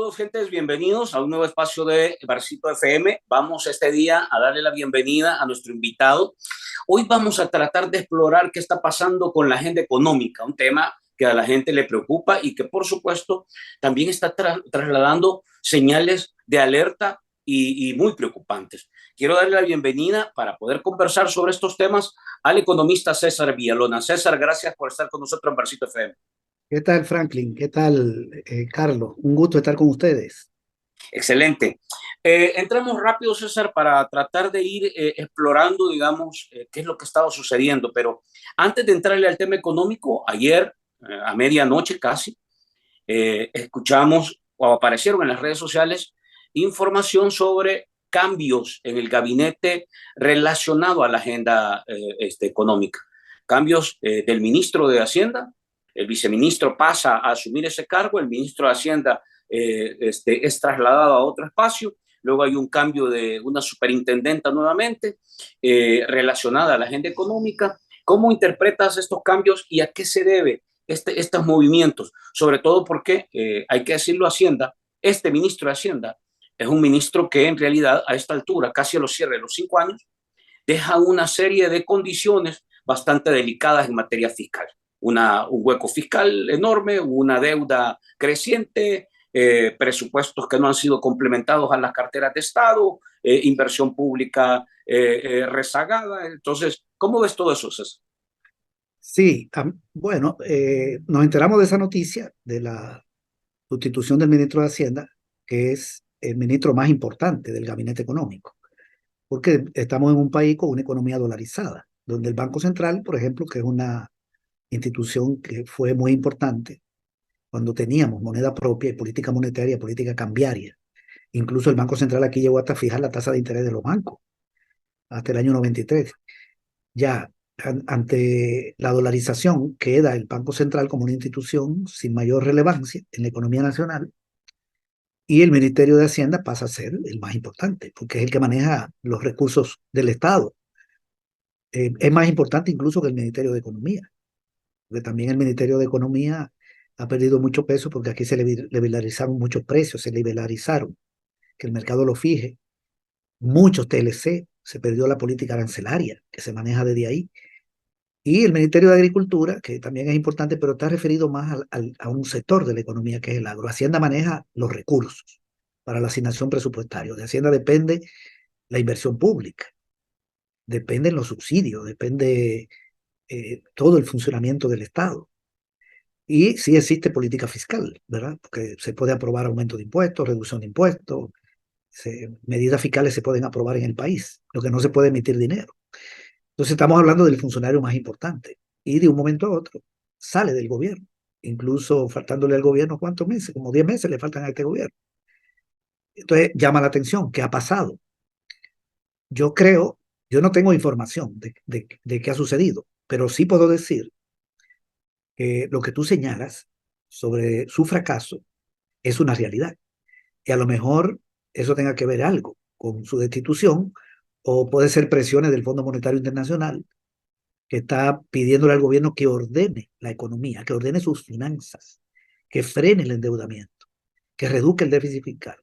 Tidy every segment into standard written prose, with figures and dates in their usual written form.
Saludos, gentes, bienvenidos a un nuevo espacio de Barcito FM. Vamos este día a darle la bienvenida a nuestro invitado. Hoy vamos a tratar de explorar qué está pasando con la agenda económica, un tema que a la gente le preocupa y que, por supuesto, también está trasladando señales de alerta y muy preocupantes. Quiero darle la bienvenida para poder conversar sobre estos temas al economista César Villalona. César, gracias por estar con nosotros en Barcito FM. ¿Qué tal, Franklin? ¿Qué tal, Carlos? Un gusto estar con ustedes. Excelente. Entremos rápido, César, para tratar de ir explorando, digamos, qué es lo que estaba sucediendo. Pero antes de entrarle al tema económico, ayer, a medianoche casi, escuchamos o aparecieron en las redes sociales información sobre cambios en el gabinete relacionado a la agenda económica. Cambios del ministro de Hacienda, el viceministro pasa a asumir ese cargo, el ministro de Hacienda es trasladado a otro espacio, luego hay un cambio de una superintendenta nuevamente relacionada a la agenda económica. ¿Cómo interpretas estos cambios y a qué se debe estos movimientos? Sobre todo porque, hay que decirlo, Hacienda, este ministro de Hacienda es un ministro que en realidad a esta altura, casi a los cierres de los 5 años, deja una serie de condiciones bastante delicadas en materia fiscal. Un hueco fiscal enorme, una deuda creciente, presupuestos que no han sido complementados a las carteras de Estado, inversión pública rezagada. Entonces, ¿cómo ves todo eso, César? Sí, bueno, nos enteramos de esa noticia de la sustitución del ministro de Hacienda, que es el ministro más importante del gabinete económico, porque estamos en un país con una economía dolarizada, donde el Banco Central, por ejemplo, que es una institución que fue muy importante cuando teníamos moneda propia y política monetaria, política cambiaria. Incluso el Banco Central aquí llegó hasta fijar la tasa de interés de los bancos, hasta el año 93. Ya ante la dolarización queda el Banco Central como una institución sin mayor relevancia en la economía nacional y el Ministerio de Hacienda pasa a ser el más importante porque es el que maneja los recursos del Estado. Es más importante incluso que el Ministerio de Economía, porque también el Ministerio de Economía ha perdido mucho peso porque aquí se liberalizaron muchos precios, se liberalizaron, que el mercado lo fije, muchos TLC, se perdió la política arancelaria que se maneja desde ahí. Y el Ministerio de Agricultura, que también es importante, pero está referido más a un sector de la economía que es el agro. Hacienda maneja los recursos para la asignación presupuestaria. De Hacienda depende la inversión pública, dependen los subsidios, depende todo el funcionamiento del Estado. Y sí existe política fiscal, ¿verdad? Porque se puede aprobar aumento de impuestos, reducción de impuestos, medidas fiscales se pueden aprobar en el país, lo que no se puede emitir dinero. Entonces estamos hablando del funcionario más importante y de un momento a otro sale del gobierno, incluso faltándole al gobierno cuántos meses, como 10 meses le faltan a este gobierno. Entonces llama la atención, ¿qué ha pasado? Yo creo, yo no tengo información de qué ha sucedido, pero sí puedo decir que lo que tú señalas sobre su fracaso es una realidad y a lo mejor eso tenga que ver algo con su destitución o puede ser presiones del Fondo Monetario Internacional que está pidiéndole al gobierno que ordene la economía, que ordene sus finanzas, que frene el endeudamiento, que reduzca el déficit fiscal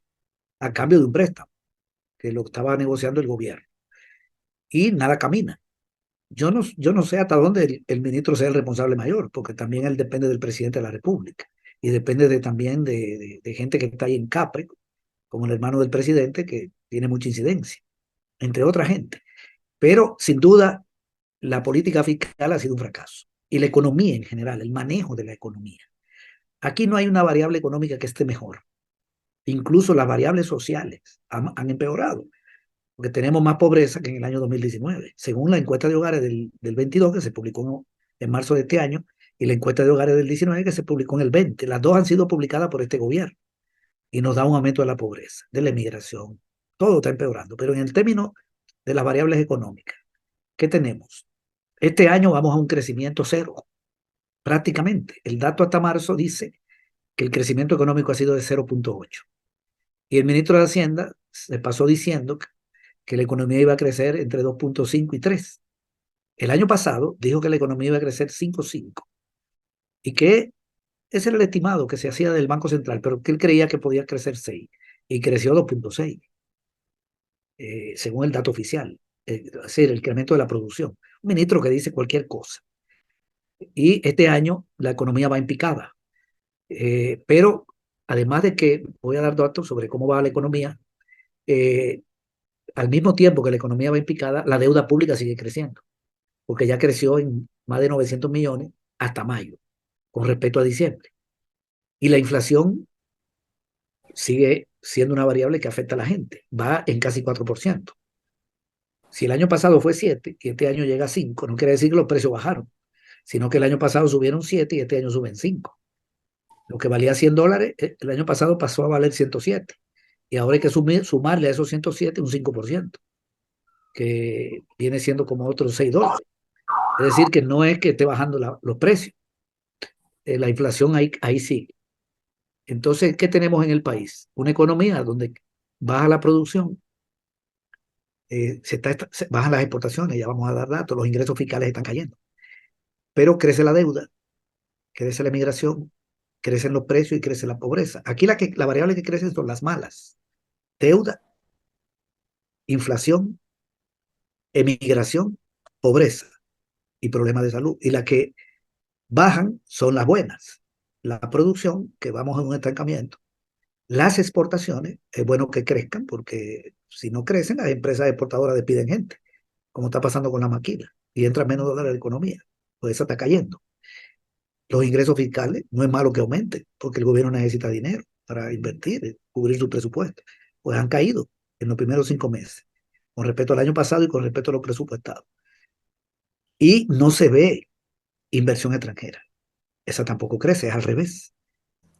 a cambio de un préstamo que lo estaba negociando el gobierno. Y nada camina. Yo no sé hasta dónde el ministro sea el responsable mayor, porque también él depende del presidente de la República y depende también de gente que está ahí en CAPRE, como el hermano del presidente, que tiene mucha incidencia, entre otra gente. Pero sin duda la política fiscal ha sido un fracaso y la economía en general, el manejo de la economía. Aquí no hay una variable económica que esté mejor. Incluso las variables sociales han empeorado, porque tenemos más pobreza que en el año 2019, según la encuesta de hogares del 22 que se publicó en marzo de este año y la encuesta de hogares del 19 que se publicó en el 20. Las dos han sido publicadas por este gobierno y nos da un aumento de la pobreza, de la emigración. Todo está empeorando, pero en el término de las variables económicas, ¿qué tenemos? Este año vamos a un crecimiento cero, prácticamente. El dato hasta marzo dice que el crecimiento económico ha sido de 0,8. Y el ministro de Hacienda se pasó diciendo que la economía iba a crecer entre 2,5 y 3. El año pasado dijo que la economía iba a crecer 5,5 y que ese era el estimado que se hacía del Banco Central, pero que él creía que podía crecer 6 y creció 2,6, según el dato oficial, es decir, el incremento de la producción. Un ministro que dice cualquier cosa. Y este año la economía va en picada. Pero además de que voy a dar datos sobre cómo va la economía, eh, al mismo tiempo que la economía va en picada, la deuda pública sigue creciendo, porque ya creció en más de 900 millones hasta mayo, con respecto a diciembre. Y la inflación sigue siendo una variable que afecta a la gente, va en casi 4%. Si el año pasado fue 7 y este año llega a 5, no quiere decir que los precios bajaron, sino que el año pasado subieron 7 y este año suben 5. Lo que valía $100, el año pasado pasó a valer 107. Y ahora hay que sumarle a esos 107 un 5%, que viene siendo como otros $6. Es decir, que no es que esté bajando los precios. La inflación ahí sigue. Entonces, ¿qué tenemos en el país? Una economía donde baja la producción, bajan las exportaciones, ya vamos a dar datos, los ingresos fiscales están cayendo, pero crece la deuda, crece la emigración, crecen los precios y crece la pobreza. Aquí la variable que crece son las malas: deuda, inflación, emigración, pobreza y problemas de salud. Y las que bajan son las buenas: la producción, que vamos en un estancamiento; las exportaciones, es bueno que crezcan, porque si no crecen, las empresas exportadoras despiden gente, como está pasando con la maquila, y entra menos dólares a la economía, pues esa está cayendo. Los ingresos fiscales, no es malo que aumenten, porque el gobierno necesita dinero para invertir, cubrir su presupuesto. Pues han caído en los primeros 5 meses, con respecto al año pasado y con respecto a los presupuestados. Y no se ve inversión extranjera. Esa tampoco crece, es al revés.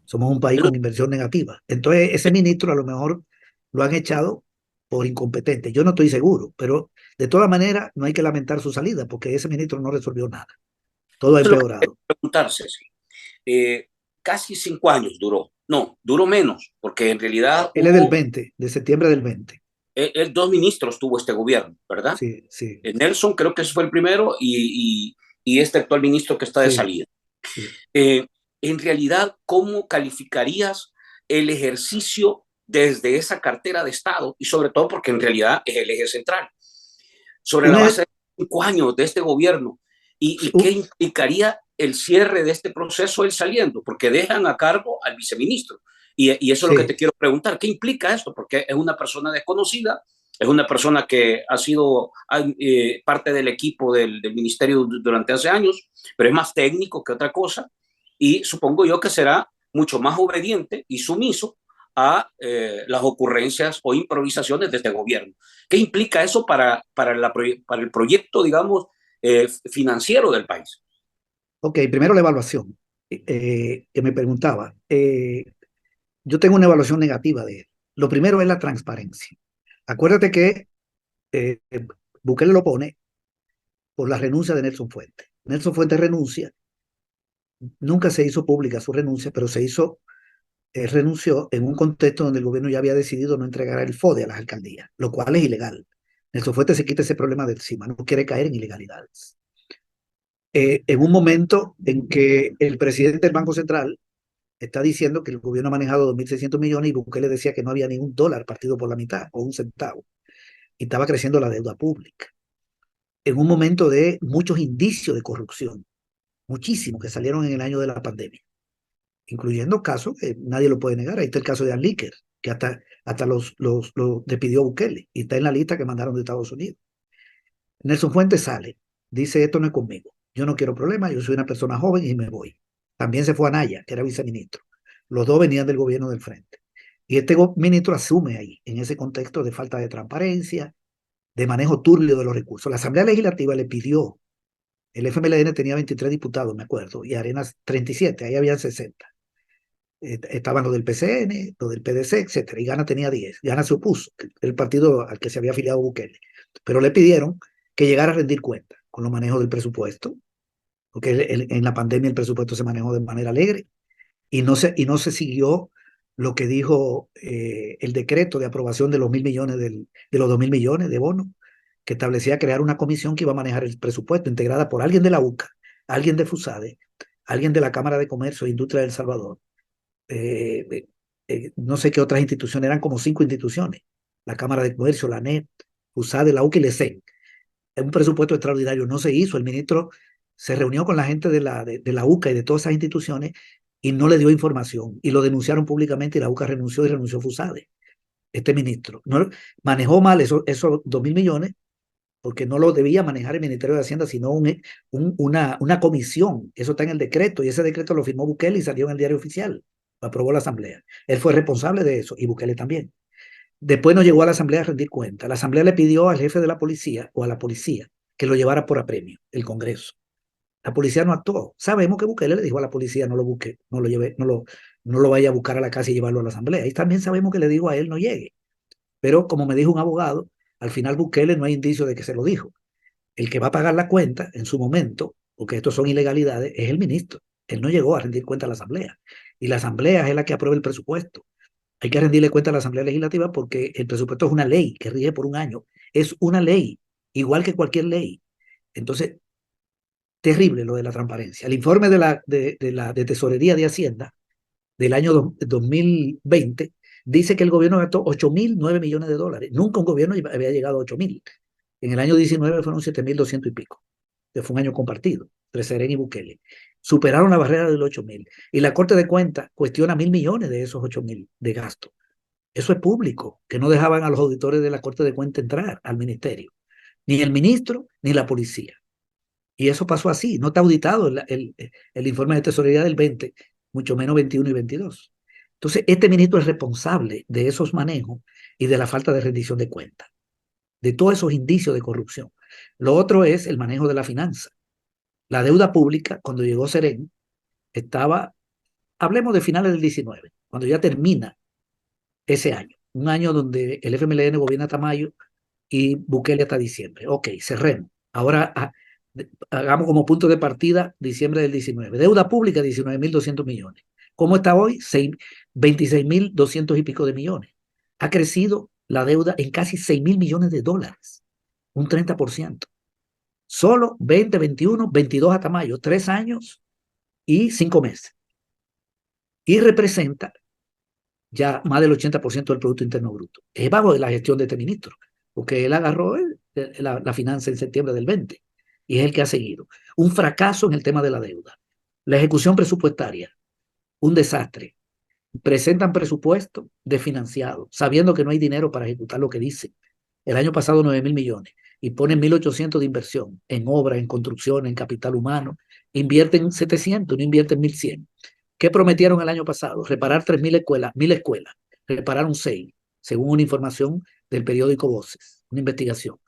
Somos un país Bueno, con inversión negativa. Entonces, ese ministro a lo mejor lo han echado por incompetente. Yo no estoy seguro, pero de todas maneras no hay que lamentar su salida, porque ese ministro no resolvió nada. Todo ha eso es lo que hay que empeorado. preguntarse, sí. Casi 5 años duró. No, duró menos, porque en realidad Él es del 20, de septiembre del 20. dos ministros tuvo este gobierno, ¿verdad? Sí, sí, Nelson creo que ese fue el primero y este actual ministro que está de sí, salida. sí. Eh, en realidad, ¿cómo calificarías el ejercicio desde esa cartera de Estado? Y sobre todo porque en realidad es el eje central. Sobre la Un, base e- de 5 años de este gobierno, ¿y qué un- implicaría el cierre de este proceso él saliendo? Porque dejan a cargo al viceministro. Y eso es lo que te sí, quiero preguntar. ¿Qué implica esto? Porque es una persona desconocida, es una persona que ha sido parte del equipo del ministerio durante hace años, pero es más técnico que otra cosa. Y supongo yo que será mucho más obediente y sumiso a las ocurrencias o improvisaciones de este gobierno. ¿Qué implica eso para el proyecto, digamos, financiero del país? ok, primero la evaluación, que me preguntaba. Yo tengo una evaluación negativa de él. Lo primero es la transparencia. Acuérdate que eh, Bukele lo pone por la renuncia de Nelson Fuentes. Nelson Fuentes renuncia, nunca se hizo pública su renuncia, pero renunció en un contexto donde el gobierno ya había decidido no entregar el FODE a las alcaldías, lo cual es ilegal. Nelson Fuentes se quita ese problema de encima, no quiere caer en ilegalidades. En un momento en que el presidente del Banco Central está diciendo que el gobierno ha manejado 2.600 millones y Bukele decía que no había ni un dólar partido por la mitad o un centavo, y estaba creciendo la deuda pública. En un momento de muchos indicios de corrupción, muchísimos que salieron en el año de la pandemia, incluyendo casos que nadie lo puede negar. Ahí está el caso de Anliker, que hasta los despidió Bukele y está en la lista que mandaron de Estados Unidos. Nelson Fuentes sale, dice: esto no es conmigo, yo no quiero problemas, yo soy una persona joven y me voy. También se fue Anaya, que era viceministro. Los dos venían del gobierno del frente. Y este ministro asume ahí, en ese contexto de falta de transparencia, de manejo turbio de los recursos. La Asamblea Legislativa le pidió, el FMLN tenía 23 diputados, me acuerdo, y Arenas 37, ahí habían 60. Estaban los del PCN, los del PDC, etcétera, y Gana tenía 10. Gana se opuso, el partido al que se había afiliado Bukele, pero le pidieron que llegara a rendir cuenta con los manejos del presupuesto, porque en la pandemia el presupuesto se manejó de manera alegre y no se siguió lo que dijo el decreto de aprobación de los 1.000 millones de los 2.000 millones de bonos, que establecía crear una comisión que iba a manejar el presupuesto, integrada por alguien de la UCA, alguien de FUSADE alguien de la Cámara de Comercio e Industria de El Salvador, no sé qué otras instituciones, eran como 5 instituciones, la Cámara de Comercio, la ANEP, USADE, la UCA y la ESEN. Un presupuesto extraordinario no se hizo, el ministro se reunió con la gente de la UCA y de todas esas instituciones y no le dio información y lo denunciaron públicamente y la UCA renunció y renunció FUSADE. Este ministro no manejó mal esos 2.000 millones porque no lo debía manejar el Ministerio de Hacienda, sino una comisión. Eso está en el decreto y ese decreto lo firmó Bukele y salió en el diario oficial. Lo aprobó la Asamblea. Él fue responsable de eso y Bukele también. Después no llegó a la Asamblea a rendir cuenta. La Asamblea le pidió al jefe de la policía o a la policía que lo llevara por apremio, el Congreso. La policía no actuó. Sabemos que Bukele le dijo a la policía no lo busque, no lo lleve, no lo vaya a buscar a la casa y llevarlo a la Asamblea. Y también sabemos que le dijo a él no llegue. Pero como me dijo un abogado, al final Bukele no hay indicio de que se lo dijo. El que va a pagar la cuenta en su momento, porque estos son ilegalidades, es el ministro. Él no llegó a rendir cuenta a la Asamblea. Y la Asamblea es la que aprueba el presupuesto. Hay que rendirle cuenta a la Asamblea Legislativa porque el presupuesto es una ley que rige por un año. Es una ley, igual que cualquier ley. Entonces, terrible lo de la transparencia. El informe de Tesorería de Hacienda del año 2020 dice que el gobierno gastó 8.009 millones de dólares. Nunca un gobierno había llegado a 8.000. En el año 19 fueron 7.200 y pico, que fue un año compartido entre Serén y Bukele. Superaron la barrera de los 8.000. Y la Corte de Cuentas cuestiona 1.000 millones de esos 8.000 de gasto. Eso es público, que no dejaban a los auditores de la Corte de Cuentas entrar al ministerio. Ni el ministro, ni la policía. Y eso pasó así. No está auditado el informe de tesorería del 20, mucho menos 21 y 22. Entonces, este ministro es responsable de esos manejos y de la falta de rendición de cuentas, de todos esos indicios de corrupción. Lo otro es el manejo de la finanza. La deuda pública, cuando llegó Serén, estaba, hablemos de finales del 19, cuando ya termina ese año, un año donde el FMLN gobierna hasta mayo y Bukele hasta diciembre. Ok, cerremos. Ahora hagamos como punto de partida diciembre del 19. Deuda pública, 19.200 millones. ¿Cómo está hoy? 26.200 y pico de millones. Ha crecido la deuda en casi 6.000 millones de dólares, un 30%. Solo 20, 21, 22 hasta mayo, 3 años y 5 meses. Y representa ya más del 80% del Producto Interno Bruto. Es bajo la gestión de este ministro, porque él agarró la finanza en septiembre del 20 y es el que ha seguido. Un fracaso en el tema de la deuda. La ejecución presupuestaria, un desastre. Presentan presupuesto desfinanciado, sabiendo que no hay dinero para ejecutar lo que dicen. El año pasado 9.000 millones y ponen 1.800 de inversión en obra, en construcción, en capital humano. Invierten 700, no invierten 1.100. ¿Qué prometieron el año pasado? Reparar 3.000 escuelas, 1.000 escuelas. Repararon 6, según una información del periódico Voces, una investigación.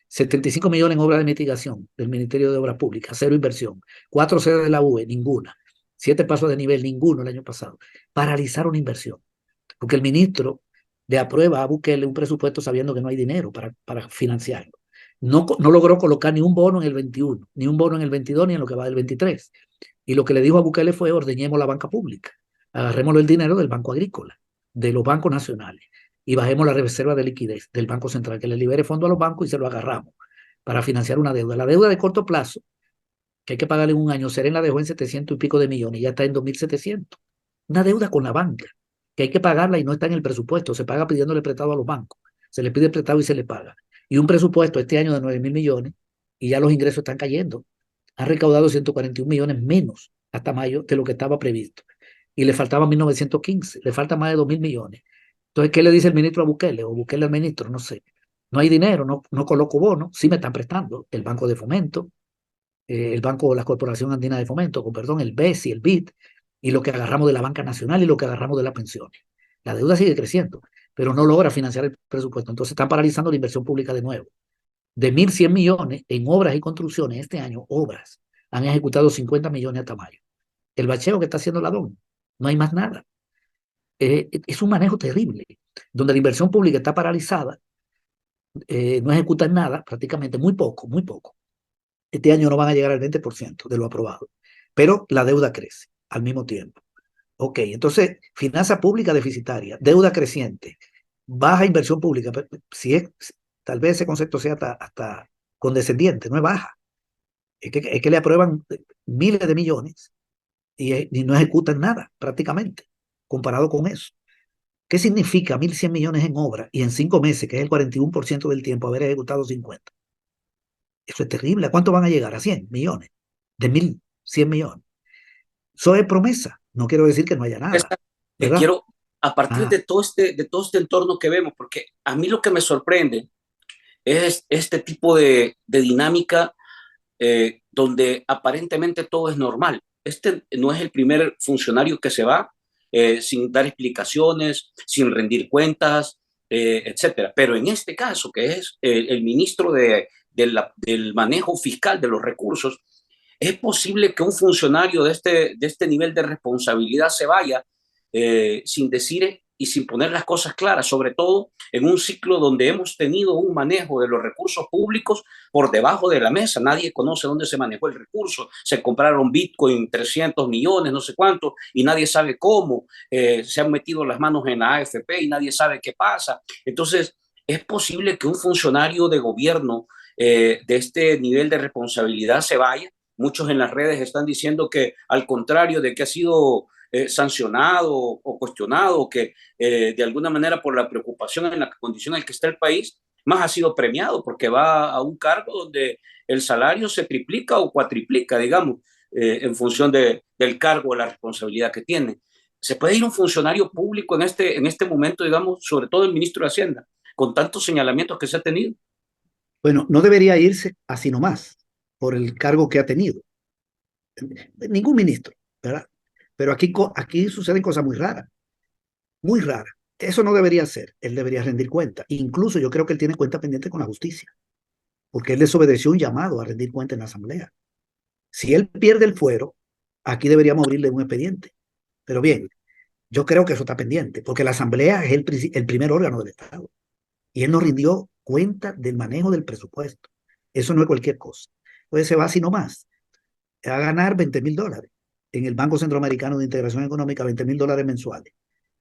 75 millones en obra de mitigación del Ministerio de Obras Públicas, cero inversión. 4 sedes de la UE, ninguna. 7 pasos de nivel, ninguno el año pasado. Paralizaron inversión, porque el ministro le aprueba a Bukele un presupuesto sabiendo que no hay dinero para financiarlo. No logró colocar ni un bono en el 21, ni un bono en el 22, ni en lo que va del 23. Y lo que le dijo a Bukele fue: ordeñemos la banca pública, agarrémoslo el dinero del Banco Agrícola, de los bancos nacionales, y bajemos la reserva de liquidez del Banco Central, que le libere fondos a los bancos y se lo agarramos para financiar una deuda. La deuda de corto plazo, que hay que pagarle en un año, Serén la dejó en 700 y pico de millones y ya está en 2.700. Una deuda con la banca, que hay que pagarla y no está en el presupuesto, se paga pidiéndole prestado a los bancos, se le pide prestado y se le paga. Y un presupuesto este año de 9.000 millones y ya los ingresos están cayendo. Han recaudado 141 millones menos hasta mayo de lo que estaba previsto. Y le faltaban 1.915, le falta más de 2.000 millones. Entonces, ¿qué le dice el ministro a Bukele? O Bukele al ministro, no sé. No hay dinero, no coloco bonos, sí me están prestando. El Banco de Fomento, el Banco, la Corporación Andina de Fomento, con perdón, el BES y el BID, y lo que agarramos de la banca nacional y lo que agarramos de las pensiones. La deuda sigue creciendo, pero no logra financiar el presupuesto. Entonces están paralizando la inversión pública de nuevo. De 1.100 millones en obras y construcciones este año, obras, han ejecutado 50 millones hasta mayo. El bacheo que está haciendo la DON, no hay más nada. Es un manejo terrible, donde la inversión pública está paralizada, no ejecutan nada, prácticamente muy poco, muy poco. Este año no van a llegar al 20% de lo aprobado, pero la deuda crece al mismo tiempo. Ok, entonces, finanza pública deficitaria, deuda creciente, baja inversión pública. Si es, tal vez ese concepto sea hasta condescendiente, no es baja. Es que le aprueban miles de millones y no ejecutan nada prácticamente comparado con eso. ¿Qué significa 1.100 millones en obra y en 5 meses, que es el 41% del tiempo, haber ejecutado 50? Eso es terrible. ¿A cuánto van a llegar? ¿A 100 millones? De 1.100 millones. Eso es promesa. No quiero decir que no haya nada, ¿verdad? Quiero, a partir Ah, de todo este entorno que vemos, porque a mí lo que me sorprende es este tipo de dinámica donde aparentemente todo es normal. Este no es el primer funcionario que se va sin dar explicaciones, sin rendir cuentas, etcétera. Pero en este caso, que es el ministro del manejo fiscal de los recursos, ¿es posible que un funcionario de este nivel de responsabilidad se vaya sin decir y sin poner las cosas claras, sobre todo en un ciclo donde hemos tenido un manejo de los recursos públicos por debajo de la mesa? Nadie conoce dónde se manejó el recurso. Se compraron Bitcoin 300 millones, no sé cuánto, y nadie sabe cómo. Se han metido las manos en la AFP y nadie sabe qué pasa. Entonces, ¿es posible que un funcionario de gobierno de este nivel de responsabilidad se vaya? Muchos en las redes están diciendo que al contrario de que ha sido sancionado o cuestionado, que de alguna manera por la preocupación en la condición en la que está el país, más ha sido premiado porque va a un cargo donde el salario se triplica o cuatriplica, digamos, en función del cargo o la responsabilidad que tiene. ¿Se puede ir un funcionario público en este momento, digamos, sobre todo el ministro de Hacienda, con tantos señalamientos que se ha tenido? bueno, no debería irse así nomás por el cargo que ha tenido. Ningún ministro, ¿verdad? Pero aquí suceden cosas muy raras, muy raras. Eso no debería ser. Él debería rendir cuenta. Incluso yo creo que él tiene cuenta pendiente con la justicia, porque él desobedeció un llamado a rendir cuenta en la Asamblea. Si él pierde el fuero, aquí deberíamos abrirle un expediente. Pero bien, yo creo que eso está pendiente, porque la Asamblea es el primer órgano del Estado y él no rindió cuenta del manejo del presupuesto. Eso no es cualquier cosa. Entonces se va así nomás a ganar $20,000 en el Banco Centroamericano de Integración Económica, $20,000 mensuales.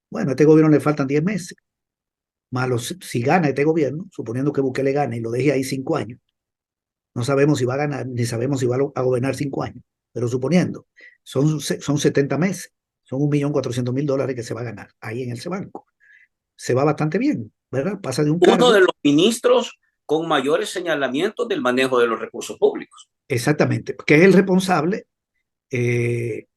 Bueno, a este gobierno le faltan 10 meses. Más si gana este gobierno, suponiendo que Bukele gane y lo deje ahí 5 años, no sabemos si va a ganar, ni sabemos si va a gobernar 5 años, pero suponiendo, son 70 meses, son 1.400.000 dólares que se va a ganar ahí en ese banco. Se va bastante bien, ¿verdad? Pasa de un Uno de cargo, los ministros con mayores señalamientos del manejo de los recursos públicos. exactamente, que es el responsable, eh,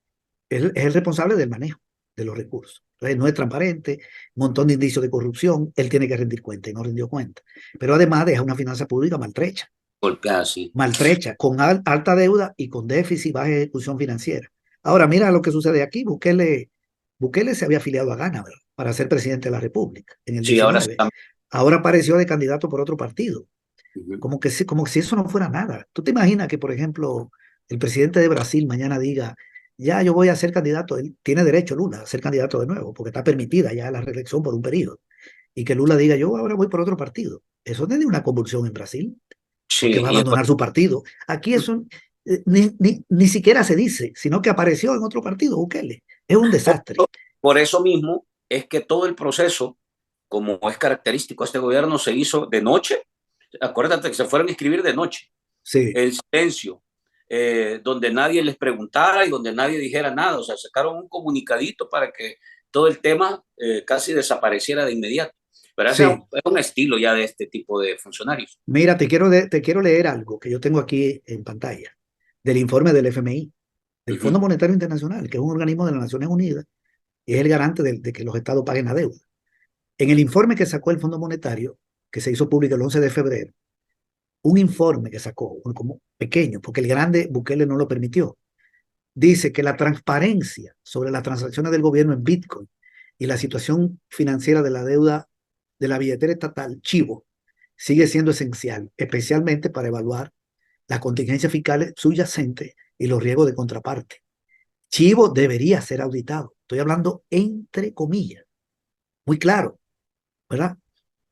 es el responsable del manejo de los recursos. Entonces, no es transparente, un montón de indicios de corrupción, él tiene que rendir cuenta y no rindió cuenta. Pero además deja una finanza pública maltrecha, Golpeada así. maltrecha, con alta deuda y con déficit, baja ejecución financiera. Ahora, mira lo que sucede aquí. Bukele se había afiliado a Gana, ¿verdad?, para ser presidente de la República en el Sí, ahora se 19. Ahora apareció de candidato por otro partido. uh-huh. Como si eso no fuera nada. ¿Tú te imaginas que, por ejemplo, el presidente de Brasil mañana diga, ya yo voy a ser candidato? Él tiene derecho, Lula, a ser candidato de nuevo, porque está permitida ya la reelección por un periodo. Y que Lula diga, yo ahora voy por otro partido. Eso tiene una convulsión en Brasil, porque Sí, va a y después, abandonar su partido. Aquí eso ni siquiera se dice, sino que apareció en otro partido, Bukele. Es un por, desastre. por eso mismo es que todo el proceso, como es característico de este gobierno, se hizo de noche. Acuérdate que se fueron a inscribir de noche, Sí, en silencio, donde nadie les preguntara y donde nadie dijera nada. O sea, sacaron un comunicadito para que todo el tema casi desapareciera de inmediato. Pero ese sí. es un estilo ya de este tipo de funcionarios. Mira, te quiero leer algo que yo tengo aquí en pantalla del informe del FMI, del Uh-huh. Fondo Monetario Internacional, que es un organismo de las Naciones Unidas y es el garante de que los estados paguen la deuda. En el informe que sacó el Fondo Monetario, que se hizo público el 11 de febrero, un informe que sacó, como pequeño, porque el grande Bukele no lo permitió, dice que la transparencia sobre las transacciones del gobierno en Bitcoin y la situación financiera de la deuda de la billetera estatal, Chivo, sigue siendo esencial, especialmente para evaluar las contingencias fiscales subyacentes y los riesgos de contraparte. Chivo debería ser auditado. Estoy hablando entre comillas, muy claro, ¿verdad?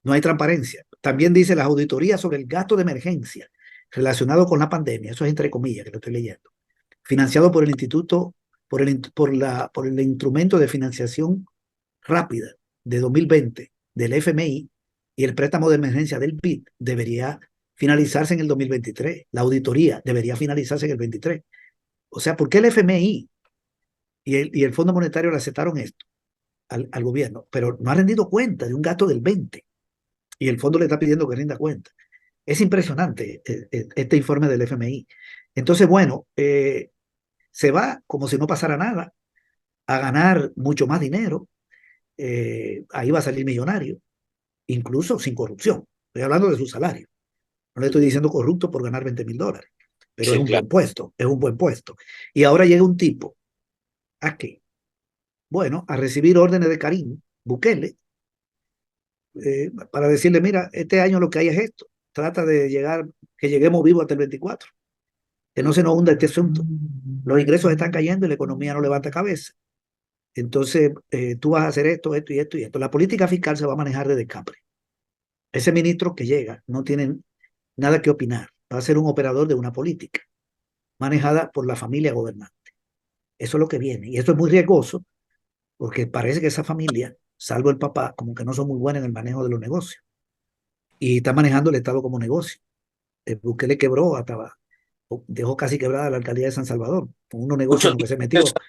No hay transparencia. También dice las auditorías sobre el gasto de emergencia relacionado con la pandemia, eso es entre comillas que lo estoy leyendo, financiado por el Instituto, por el Instrumento de Financiación Rápida de 2020 del FMI y el préstamo de emergencia del BID debería finalizarse en el 2023. La auditoría debería finalizarse en el 23. O sea, ¿por qué el FMI y el Fondo Monetario le aceptaron esto al gobierno, pero no ha rendido cuenta de un gasto del 20 y el fondo le está pidiendo que rinda cuenta. Es impresionante este informe del FMI. Entonces, bueno, se va como si no pasara nada a ganar mucho más dinero. Ahí va a salir millonario, incluso sin corrupción. Estoy hablando de su salario. No le estoy Ujú. diciendo corrupto por ganar $20,000, pero es Sí, un claro. buen puesto, es un buen puesto. Y ahora llega un tipo, ¿a qué? Bueno, a recibir órdenes de Karim Bukele, para decirle, mira, este año lo que hay es esto, trata de llegar, que lleguemos vivos hasta el 24, que no se nos hunda este asunto. Los ingresos están cayendo y la economía no levanta cabeza. Entonces, tú vas a hacer esto, esto y esto y esto. La política fiscal se va a manejar desde Capri. Ese ministro que llega no tiene nada que opinar, va a ser un operador de una política manejada por la familia gobernante. Eso es lo que viene. Y esto es muy riesgoso porque parece que esa familia, salvo el papá, como que no son muy buenos en el manejo de los negocios. Y está manejando el Estado como negocio. El Bukele quebró, hasta, dejó casi quebrada la alcaldía de San Salvador, con unos negocios en Muchos los que se dicen, metió.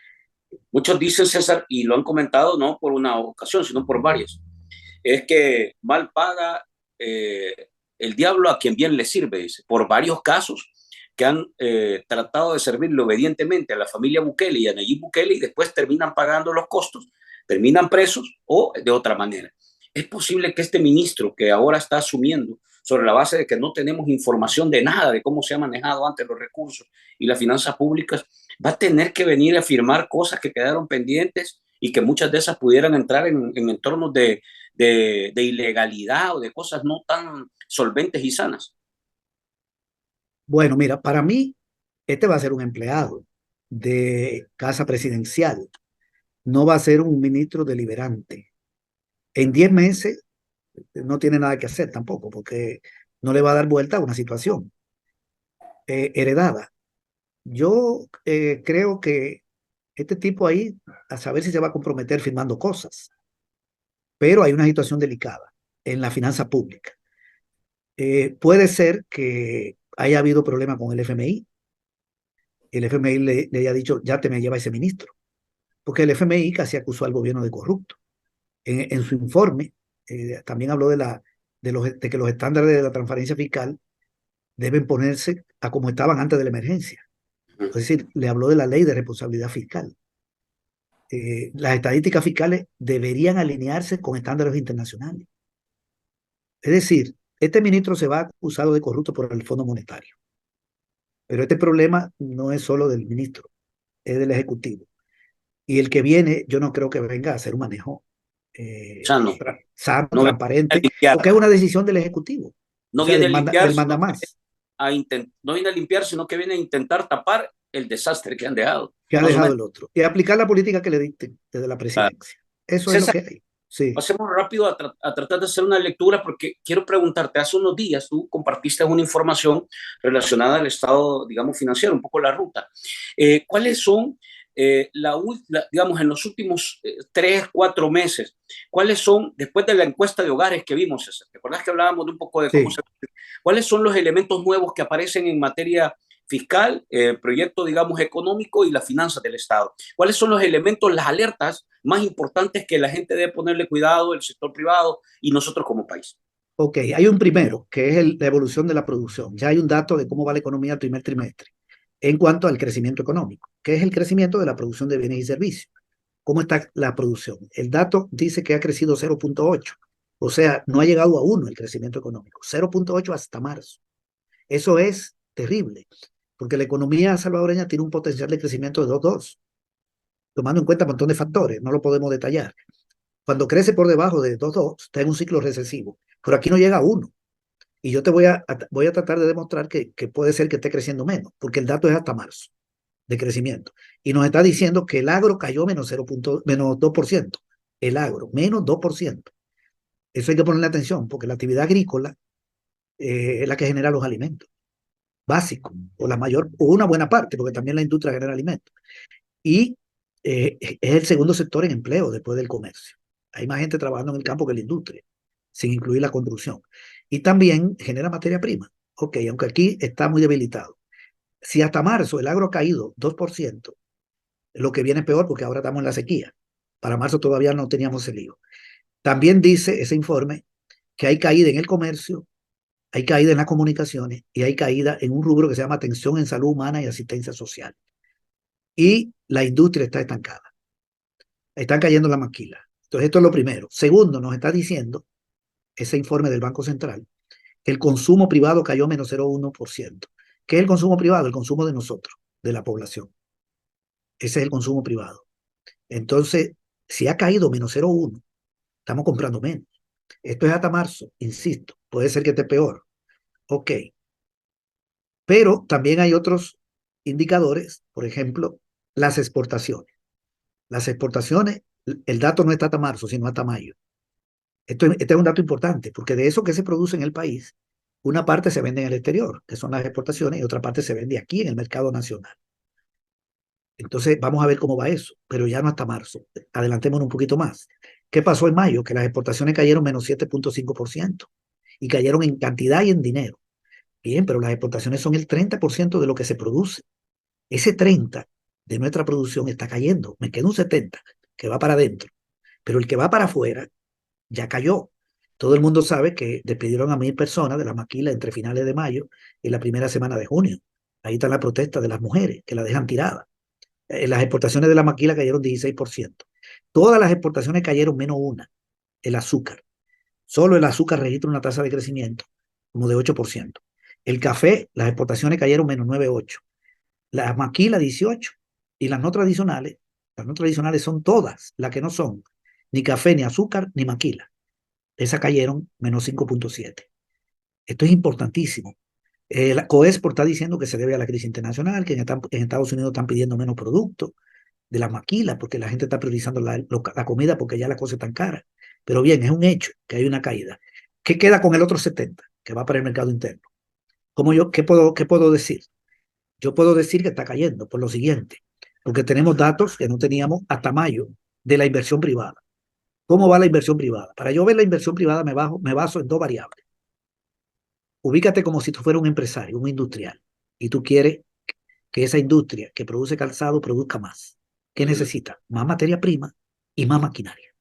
muchos dicen, César, y lo han comentado no por una ocasión, sino por varias, es que mal paga el diablo a quien bien le sirve, dice, por varios casos que han tratado de servirle obedientemente a la familia Bukele y a Nayib Bukele y después terminan pagando los costos, terminan presos o de otra manera. Es posible que este ministro que ahora está asumiendo sobre la base de que no tenemos información de nada de cómo se han manejado antes los recursos y las finanzas públicas, va a tener que venir a firmar cosas que quedaron pendientes y que muchas de esas pudieran entrar en entornos de ilegalidad o de cosas no tan solventes y sanas. Bueno, mira, para mí, este va a ser un empleado de casa presidencial, no va a ser un ministro deliberante. En 10 meses no tiene nada que hacer tampoco, porque no le va a dar vuelta a una situación heredada. Yo creo que este tipo ahí, a saber si se va a comprometer firmando cosas, pero hay una situación delicada en la finanza pública. Puede ser que haya habido problema con el FMI. El FMI le haya dicho, ya te me lleva ese ministro, porque el FMI casi acusó al gobierno de corrupto. En su informe también habló de que los estándares de la transparencia fiscal deben ponerse a como estaban antes de la emergencia. Es decir, le habló de la ley de responsabilidad fiscal. Las estadísticas fiscales deberían alinearse con estándares internacionales. Es decir, este ministro se va acusado de corrupto por el Fondo Monetario, pero este problema no es solo del ministro, es del Ejecutivo. Y el que viene, yo no creo que venga a hacer un manejo Sano, sano, no viene a transparente, porque limpiar, es una decisión del Ejecutivo, o no sea, viene a limpiar, del manda sino más, no viene a limpiar, sino que viene a intentar tapar el desastre que han dejado, que ha más o dejado menos. el otro, y aplicar la política que le dicte desde la Claro. presidencia. Eso es lo César, que hay. Sí, pasemos rápido a tratar de hacer una lectura porque quiero preguntarte, hace unos días tú compartiste una información relacionada al estado, digamos, financiero, un poco la ruta. ¿Cuáles son, digamos, en los últimos 3, 4 meses, cuáles son, después de la encuesta de hogares que vimos, César, ¿te acuerdas que hablábamos de un poco de cómo sí. se... ¿Cuáles son los elementos nuevos que aparecen en materia fiscal, proyecto, digamos, económico y las finanzas del Estado? ¿Cuáles son los elementos, las alertas más importantes que la gente debe ponerle cuidado, el sector privado y nosotros como país? Ok, hay un primero, que es la evolución de la producción. Ya hay un dato de cómo va la economía al primer trimestre en cuanto al crecimiento económico, que es el crecimiento de la producción de bienes y servicios. ¿Cómo está la producción? El dato dice que ha crecido 0,8, o sea, no ha llegado a 1 el crecimiento económico, 0,8 hasta marzo. Eso es terrible, porque la economía salvadoreña tiene un potencial de crecimiento de 2,2, tomando en cuenta un montón de factores, no lo podemos detallar. Cuando crece por debajo de 2,2, está en un ciclo recesivo, pero aquí no llega a 1. Y yo te voy a tratar de demostrar que puede ser que esté creciendo menos, porque el dato es hasta marzo de crecimiento. Y nos está diciendo que el agro cayó menos 2%. El agro, menos 2%. Eso hay que ponerle atención, porque la actividad agrícola es la que genera los alimentos básicos, o la mayor, o una buena parte, porque también la industria genera alimentos. Y es el segundo sector en empleo después del comercio. Hay más gente trabajando en el campo que en la industria, sin incluir la construcción. Y también genera materia prima. Ok, aunque aquí está muy debilitado. Si hasta marzo el agro ha caído 2%, Lo que viene peor porque ahora estamos en la sequía. Para marzo todavía no teníamos el lío. También dice ese informe que hay caída en el comercio, hay caída en las comunicaciones y hay caída en un rubro que se llama atención en salud humana y asistencia social. Y la industria está estancada. Están cayendo la maquila. Entonces, esto es lo primero. Segundo, nos está diciendo ese informe del Banco Central que el consumo privado cayó menos 0,1%. ¿Qué es el consumo privado? El consumo de nosotros, de la población. Ese es el consumo privado. Entonces, si ha caído menos 0,1, estamos comprando menos. Esto es hasta marzo, insisto. Puede ser que esté peor. Ok. Pero también hay otros indicadores, por ejemplo, las exportaciones. Las exportaciones, el dato no está hasta marzo, sino hasta mayo. Este es un dato importante, porque de eso que se produce en el país, una parte se vende en el exterior, que son las exportaciones, y otra parte se vende aquí en el mercado nacional. Entonces, vamos a ver cómo va eso, pero ya no hasta marzo. Adelantémonos un poquito más. ¿Qué pasó en mayo? Que las exportaciones cayeron menos 7,5% y cayeron en cantidad y en dinero. Bien, pero las exportaciones son el 30% de lo que se produce. Ese 30 de nuestra producción está cayendo. Me queda un 70 que va para adentro, pero el que va para afuera ya cayó. Todo el mundo sabe que despidieron a 1.000 personas de la maquila entre finales de mayo y la primera semana de junio. Ahí está la protesta de las mujeres que la dejan tirada. Las exportaciones de la maquila cayeron 16%. Todas las exportaciones cayeron menos una, el azúcar. Solo el azúcar registra una tasa de crecimiento como de 8%. El café, las exportaciones cayeron menos 9,8%. La maquila 18%. Y las no tradicionales son todas las que no son ni café, ni azúcar, ni maquila. Esas cayeron menos 5,7%. Esto es importantísimo. La Coexpo está diciendo que se debe a la crisis internacional, que en Estados Unidos están pidiendo menos productos de la maquila porque la gente está priorizando la comida porque ya las cosas están caras. Pero bien, es un hecho que hay una caída. ¿Qué queda con el otro 70 que va para el mercado interno? ¿Qué puedo decir? Yo puedo decir que está cayendo por lo siguiente, porque tenemos datos que no teníamos hasta mayo de la inversión privada. ¿Cómo va la inversión privada? Para yo ver la inversión privada me baso en dos variables. Ubícate como si tú fueras un empresario, un industrial, y tú quieres que esa industria que produce calzado produzca más. ¿Qué necesita? Más materia prima y más maquinaria.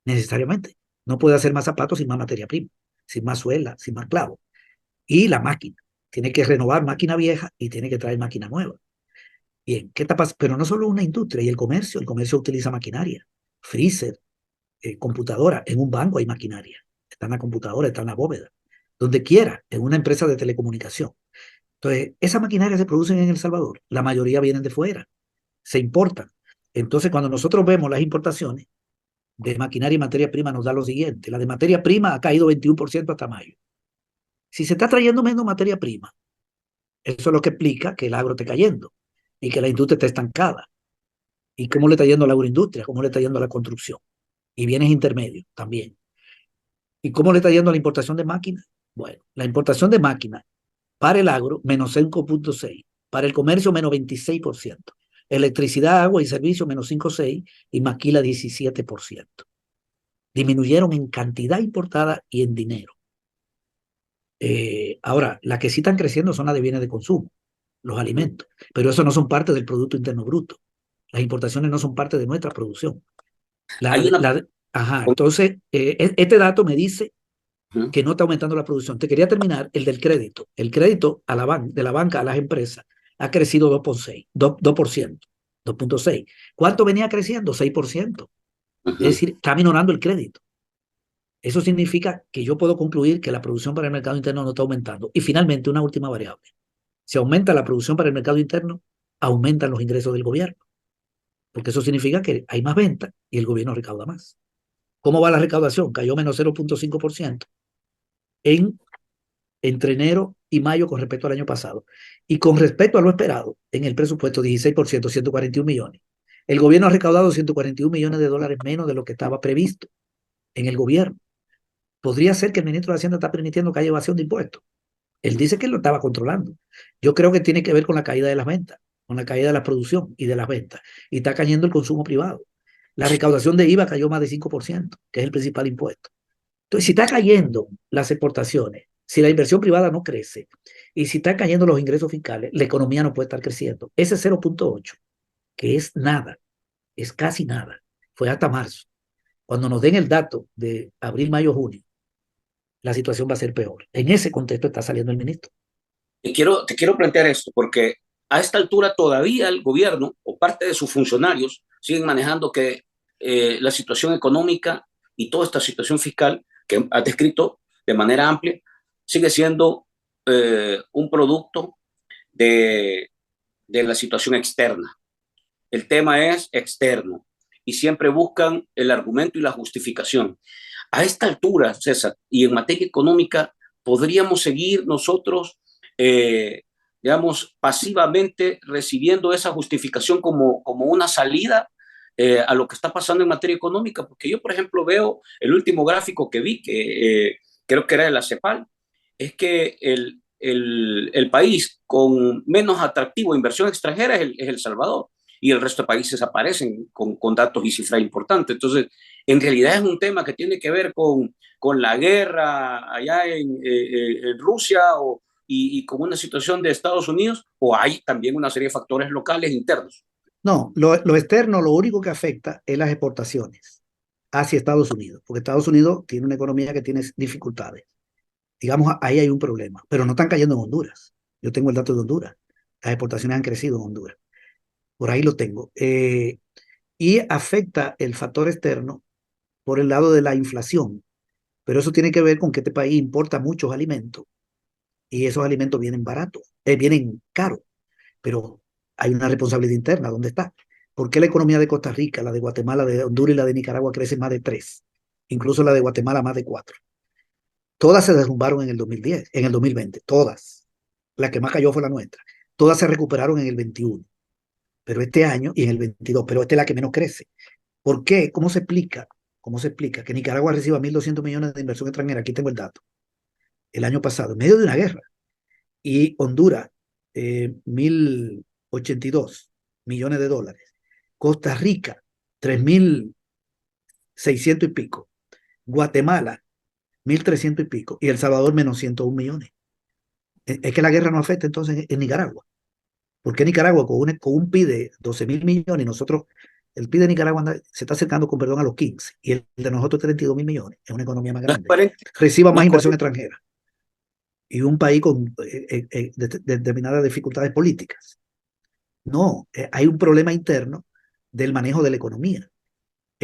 Necesariamente. No puede hacer más zapatos sin más materia prima, sin más suela, sin más clavo. Y la máquina. Tiene que renovar máquina vieja y tiene que traer máquina nueva. Bien, ¿qué está pasando? Pero no solo una industria, y el comercio utiliza maquinaria, freezer, computadora, en un banco hay maquinaria, está en la computadora, está en la bóveda, donde quiera, en una empresa de telecomunicación. Entonces, esas maquinarias se producen en El Salvador, la mayoría vienen de fuera, se importan. Entonces, cuando nosotros vemos las importaciones de maquinaria y materia prima, nos da lo siguiente, la de materia prima ha caído 21% hasta mayo. Si se está trayendo menos materia prima, eso es lo que explica que el agro esté cayendo y que la industria esté estancada. ¿Y cómo le está yendo a la agroindustria? ¿Cómo le está yendo a la construcción? Y bienes intermedios también. ¿Y cómo le está yendo a la importación de máquinas? Bueno, la importación de máquinas para el agro, menos 5,6%. Para el comercio, menos 26%. Electricidad, agua y servicios, menos 5,6%. Y maquila, 17%. Disminuyeron en cantidad importada y en dinero. Ahora, las que sí están creciendo son las de bienes de consumo, los alimentos. Pero eso no son parte del Producto Interno Bruto. Las importaciones no son parte de nuestra producción. Hay una... Ajá, entonces, este dato me dice Ujú. que no está aumentando la producción. Te quería terminar el del crédito. El crédito de la banca a las empresas ha crecido 2,6, 2%, 2,6. ¿Cuánto venía creciendo? 6%. Es Ujú. decir, está minorando el crédito. Eso significa que yo puedo concluir que la producción para el mercado interno no está aumentando. Y finalmente, una última variable. Si aumenta la producción para el mercado interno, aumentan los ingresos del gobierno, porque eso significa que hay más ventas y el gobierno recauda más. ¿Cómo va la recaudación? Cayó menos 0,5% en, entre enero y mayo con respecto al año pasado. Y con respecto a lo esperado, en el presupuesto 16%, 141 millones. El gobierno ha recaudado 141 millones de dólares menos de lo que estaba previsto en el gobierno. Podría ser que el ministro de Hacienda está permitiendo que haya evasión de impuestos. Él dice que lo estaba controlando. Yo creo que tiene que ver con la caída de las ventas, con la caída de la producción y de las ventas. Y está cayendo el consumo privado. La recaudación de IVA cayó más de 5%, que es el principal impuesto. Entonces, si está cayendo las exportaciones, si la inversión privada no crece y si están cayendo los ingresos fiscales, la economía no puede estar creciendo. Ese 0,8 que es nada, es casi nada. Fue hasta marzo. Cuando nos den el dato de abril, mayo, junio, la situación va a ser peor. En ese contexto está saliendo el ministro. Te quiero plantear esto, porque a esta altura todavía el gobierno o parte de sus funcionarios siguen manejando que la situación económica y toda esta situación fiscal que has descrito de manera amplia sigue siendo un producto de, de la situación externa. El tema es externo y siempre buscan el argumento y la justificación. A esta altura, César, y en materia económica, podríamos seguir nosotros, eh, digamos, pasivamente recibiendo esa justificación como una salida a lo que está pasando en materia económica, porque yo, por ejemplo, veo el último gráfico que vi, que creo que era de la CEPAL, es que el país con menos atractivo de inversión extranjera es El Salvador y el resto de países aparecen con datos y cifras importantes. Entonces, en realidad es un tema que tiene que ver con la guerra allá en Rusia y con una situación de Estados Unidos, o hay también una serie de factores locales internos. No, lo externo, lo único que afecta es las exportaciones hacia Estados Unidos, porque Estados Unidos tiene una economía que tiene dificultades. Digamos, ahí hay un problema, pero no están cayendo en Honduras. Yo tengo el dato de Honduras. Las exportaciones han crecido en Honduras. Por ahí lo tengo. Y afecta el factor externo por el lado de la inflación. Pero eso tiene que ver con que este país importa muchos alimentos y esos alimentos vienen baratos, vienen caros, pero hay una responsabilidad interna. ¿Dónde está? ¿Por qué la economía de Costa Rica, la de Guatemala, de Honduras y la de Nicaragua crece más de 3? Incluso la de Guatemala más de 4. Todas se derrumbaron en el 2010, en el 2020, todas. La que más cayó fue la nuestra. Todas se recuperaron en el 21, pero este año y en el 22, pero esta es la que menos crece. ¿Por qué? ¿Cómo se explica? ¿Cómo se explica que Nicaragua reciba 1.200 millones de inversión extranjera? Aquí tengo el dato. El año pasado, en medio de una guerra. Y Honduras, 1.082 millones de dólares. Costa Rica, 3.600 y pico. Guatemala, 1.300 y pico. Y El Salvador, menos 101 millones. Es que la guerra no afecta entonces en Nicaragua. ¿Por qué Nicaragua con un PIB de 12.000 millones y nosotros, el PIB de Nicaragua se está acercando con perdón a los 15 y el de nosotros 32.000 millones? Es una economía más No es grande. coherente, Reciba no más es inversión coherente. extranjera y un país con determinadas dificultades políticas. No, hay un problema interno del manejo de la economía.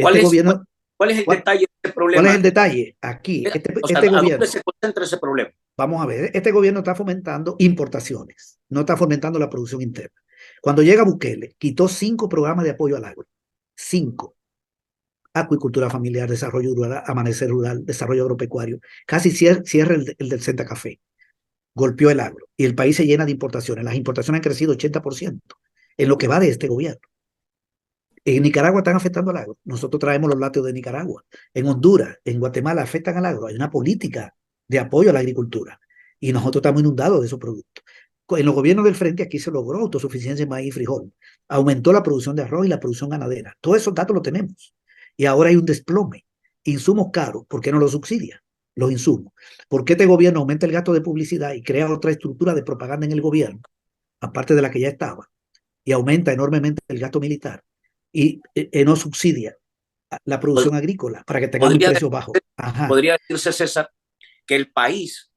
¿Cuál Este es, gobierno, cuál es el ¿cuál, detalle de este cuál es problema? el detalle? Aquí, O sea, este ¿a dónde gobierno, se concentra ese problema? vamos a ver, este gobierno está fomentando importaciones, no está fomentando la producción interna. Cuando llega Bukele, quitó 5 programas de apoyo al agro. 5. Acuicultura familiar, desarrollo rural, amanecer rural, desarrollo agropecuario. Casi cierra el del Senta Café. Golpeó el agro y el país se llena de importaciones. Las importaciones han crecido 80% en lo que va de este gobierno. En Nicaragua están afectando al agro. Nosotros traemos los lácteos de Nicaragua. En Honduras, en Guatemala afectan al agro. Hay una política de apoyo a la agricultura y nosotros estamos inundados de esos productos. En los gobiernos del frente aquí se logró autosuficiencia en maíz y frijol. Aumentó la producción de arroz y la producción ganadera. Todos esos datos los tenemos. Y ahora hay un desplome. Insumos caros, ¿por qué no los subsidia? Los insumos. ¿Por qué este gobierno aumenta el gasto de publicidad y crea otra estructura de propaganda en el gobierno, aparte de la que ya estaba? Y aumenta enormemente el gasto militar y no subsidia la producción agrícola para que tengamos Podría, precios bajos. Ajá, podría decirse, César, que el país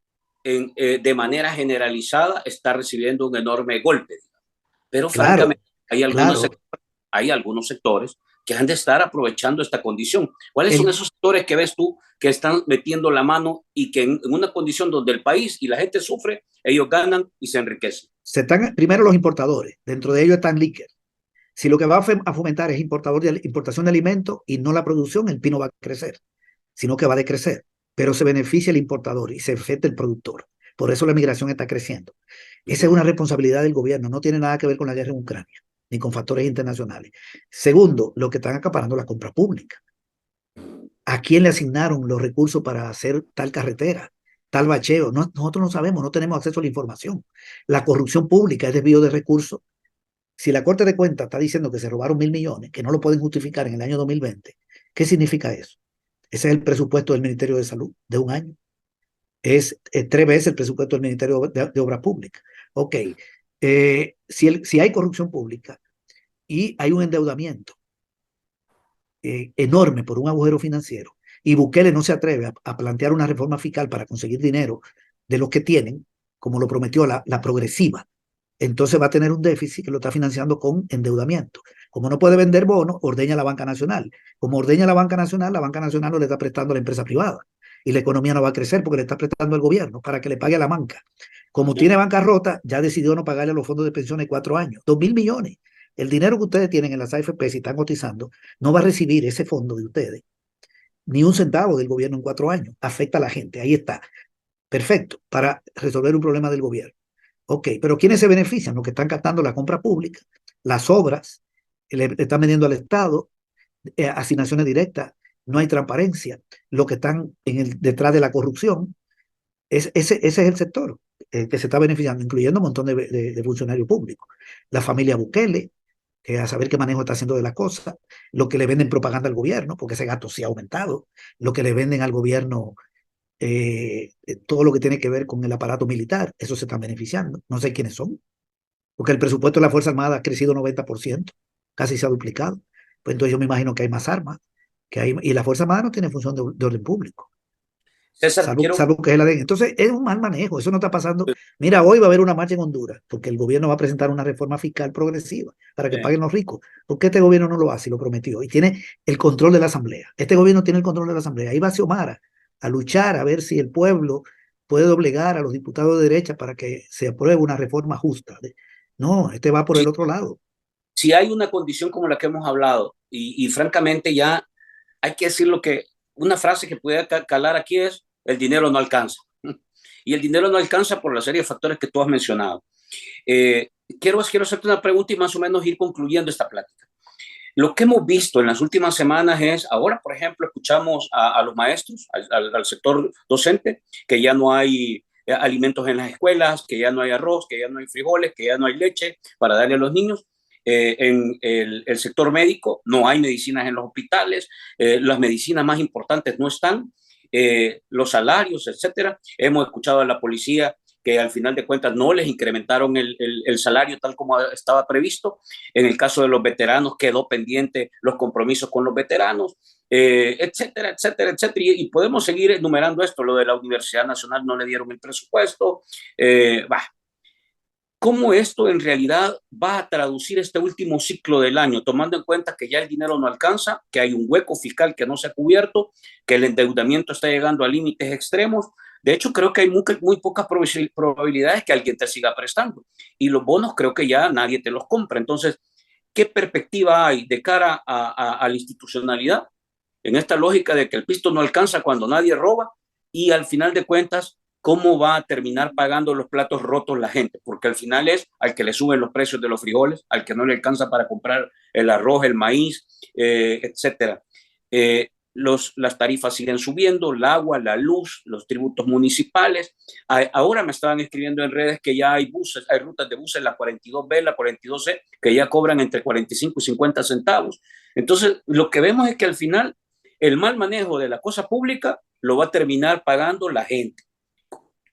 de manera generalizada está recibiendo un enorme golpe. Pero claro, francamente claro. hay algunos sectores que han de estar aprovechando esta condición. ¿Cuáles son El, esos sectores que ves tú que están metiendo la mano y que en una condición donde el país y la gente sufre, ellos ganan y se enriquecen? primero los importadores, dentro de ellos están líquer. Si lo que va a fomentar es importación de alimentos y no la producción, el pino va a crecer, sino que va a decrecer. Pero se beneficia el importador y se afecta el productor. Por eso la migración está creciendo. Esa es una responsabilidad del gobierno, no tiene nada que ver con la guerra en Ucrania, ni con factores internacionales. Segundo, lo que están acaparando la compra pública. ¿A quién le asignaron los recursos para hacer tal carretera, tal bacheo? No, nosotros no sabemos, no tenemos acceso a la información. La corrupción pública es desvío de recursos. Si la Corte de Cuentas está diciendo que se robaron 1.000 millones, que no lo pueden justificar en el año 2020, ¿qué significa eso? Ese es el presupuesto del Ministerio de Salud de un año. Es 3 veces el presupuesto del Ministerio de Obras Públicas. Ok, si hay corrupción pública y hay un endeudamiento enorme por un agujero financiero, y Bukele no se atreve a plantear una reforma fiscal para conseguir dinero de los que tienen, como lo prometió la progresiva, entonces va a tener un déficit que lo está financiando con endeudamiento. Como no puede vender bonos, ordeña la banca nacional. Como ordeña la banca nacional no le está prestando a la empresa privada. Y la economía no va a crecer porque le está prestando al gobierno para que le pague a la banca. Como tiene bancarrota, ya decidió no pagarle a los fondos de pensiones 4 años. 2.000 millones. El dinero que ustedes tienen en las AFP, si están cotizando, no va a recibir ese fondo de ustedes ni un centavo del gobierno en 4 años. Afecta a la gente. Ahí está. Perfecto. Para resolver un problema del gobierno. Ok, pero ¿quiénes se benefician? Los que están captando la compra pública, las obras, le están vendiendo al Estado, asignaciones directas, no hay transparencia, los que están detrás de la corrupción, ese es el sector que se está beneficiando, incluyendo un montón de funcionarios públicos. La familia Bukele, que a saber qué manejo está haciendo de la cosa, lo que le venden propaganda al gobierno, porque ese gasto sí ha aumentado, lo que le venden al gobierno todo lo que tiene que ver con el aparato militar, eso se están beneficiando. No sé quiénes son, porque el presupuesto de la Fuerza Armada ha crecido 90%, casi se ha duplicado. Pues entonces yo me imagino que hay más armas, y la Fuerza Armada no tiene función de orden público, César, quiero, salvo que es la de... Entonces es un mal manejo, eso no está pasando. Mira, hoy va a haber una marcha en Honduras, porque el gobierno va a presentar una reforma fiscal progresiva para que eh, paguen los ricos. ¿Por qué este gobierno no lo hace y lo prometió? Y tiene el control de la Asamblea. Este gobierno tiene el control de la Asamblea. Ahí va Xiomara a luchar a ver si el pueblo puede doblegar a los diputados de derecha para que se apruebe una reforma justa. No, este va por si, el otro lado. si hay una condición como la que hemos hablado, y francamente ya hay que decir lo que, una frase que puede calar aquí es, el dinero no alcanza. Y el dinero no alcanza por la serie de factores que tú has mencionado. Eh, quiero hacerte una pregunta y más o menos ir concluyendo esta plática. Lo que hemos visto en las últimas semanas es, ahora, por ejemplo, escuchamos a los maestros, al sector docente, que ya no hay alimentos en las escuelas, que ya no hay arroz, que ya no hay frijoles, que ya no hay leche para darle a los niños. En el sector médico no hay medicinas en los hospitales, las medicinas más importantes no están, los salarios, etcétera. Hemos escuchado a la policía que al final de cuentas no les incrementaron el salario tal como estaba previsto. En el caso de los veteranos quedó pendiente los compromisos con los veteranos, etcétera, etcétera, etcétera. Y podemos seguir enumerando esto. Lo de la Universidad Nacional no le dieron el presupuesto. Bah, ¿cómo esto en realidad va a traducir este último ciclo del año, tomando en cuenta que ya el dinero no alcanza, que hay un hueco fiscal que no se ha cubierto, que el endeudamiento está llegando a límites extremos? De hecho, creo que hay muy pocas probabilidades que alguien te siga prestando. Y los bonos creo que ya nadie te los compra. Entonces, ¿qué perspectiva hay de cara a la institucionalidad en esta lógica de que el pisto no alcanza cuando nadie roba? Y al final de cuentas, ¿cómo va a terminar pagando los platos rotos la gente? Porque al final es al que le suben los precios de los frijoles, al que no le alcanza para comprar el arroz, el maíz, etcétera. Las tarifas siguen subiendo, el agua, la luz, los tributos municipales. Ahora me estaban escribiendo en redes que ya hay buses, hay rutas de buses, la 42B, la 42C, que ya cobran entre 45 y 50 centavos. Entonces, lo que vemos es que al final el mal manejo de la cosa pública lo va a terminar pagando la gente,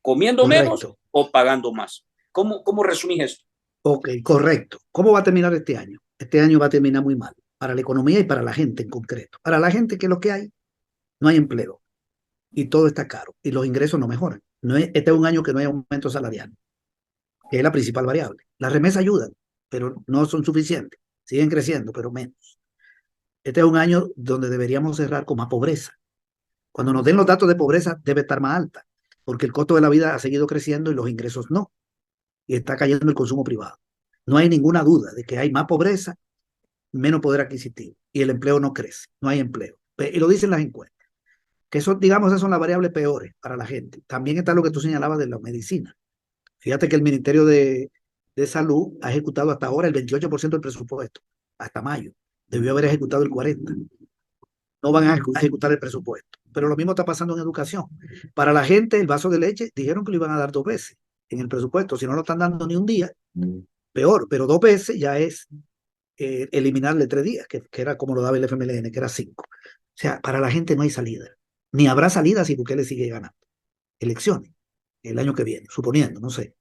comiendo menos Correcto. o pagando más. ¿Cómo resumís esto? Ok, correcto. ¿Cómo va a terminar este año? Este año va a terminar muy mal, para la economía y para la gente en concreto. Para la gente, ¿qué es lo que hay? No hay empleo y todo está caro y los ingresos no mejoran. Este es un año que no hay aumento salarial, que es la principal variable. Las remesas ayudan, pero no son suficientes. Siguen creciendo, pero menos. Este es un año donde deberíamos cerrar con más pobreza. Cuando nos den los datos de pobreza, debe estar más alta, porque el costo de la vida ha seguido creciendo y los ingresos no, y está cayendo el consumo privado. No hay ninguna duda de que hay más pobreza, menos poder adquisitivo, y el empleo no crece, no hay empleo. Y lo dicen las encuestas, que eso, digamos, esas son las variables peores para la gente. También está lo que tú señalabas de la medicina. Fíjate que el Ministerio de Salud ha ejecutado hasta ahora el 28% del presupuesto, hasta mayo. Debió haber ejecutado el 40%. No van a ejecutar el presupuesto. Pero lo mismo está pasando en educación. Para la gente, el vaso de leche dijeron que lo iban a dar 2 veces en el presupuesto. Si no lo están dando ni un día, peor. Pero 2 veces ya es eliminarle 3 días, que era como lo daba el FMLN, que era 5. O sea, para la gente no hay salida. Ni habrá salida si Bukele sigue ganando elecciones el año que viene, suponiendo, no sé.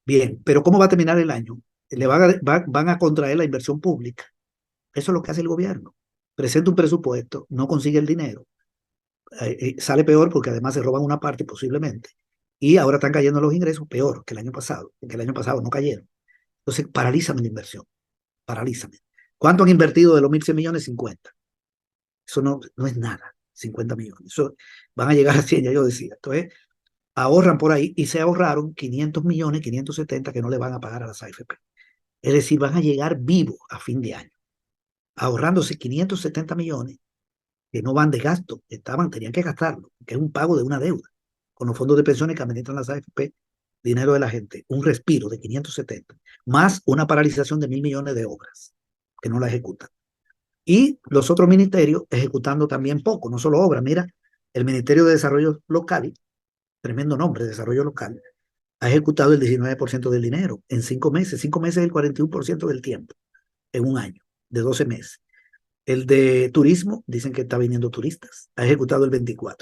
Bien, pero ¿cómo va a terminar el año? van a contraer la inversión pública. Eso es lo que hace el gobierno. Presenta un presupuesto, no consigue el dinero, sale peor porque además se roban una parte posiblemente. Y ahora están cayendo los ingresos peor que el año pasado, porque el año pasado no cayeron. Entonces, paralízame la inversión, paralízame. ¿Cuánto han invertido de los 1.100 millones? 50. Eso no es nada, 50 millones. Eso van a llegar a 100, ya yo decía. Entonces, ahorran por ahí y se ahorraron 500 millones, 570 que no le van a pagar a las AFP. Es decir, van a llegar vivos a fin de año, ahorrándose 570 millones que no van de gasto, tenían que gastarlo, que es un pago de una deuda. Con los fondos de pensiones que administran las AFP, dinero de la gente, un respiro de 570, más una paralización de 1.000 millones de obras que no la ejecutan. Y los otros ministerios ejecutando también poco, no solo obras. Mira, el Ministerio de Desarrollo Local, tremendo nombre, Desarrollo Local, ha ejecutado el 19% del dinero en 5 meses. 5 meses es el 41% del tiempo en un año, de 12 meses. El de turismo, dicen que está viniendo turistas, ha ejecutado el 24%.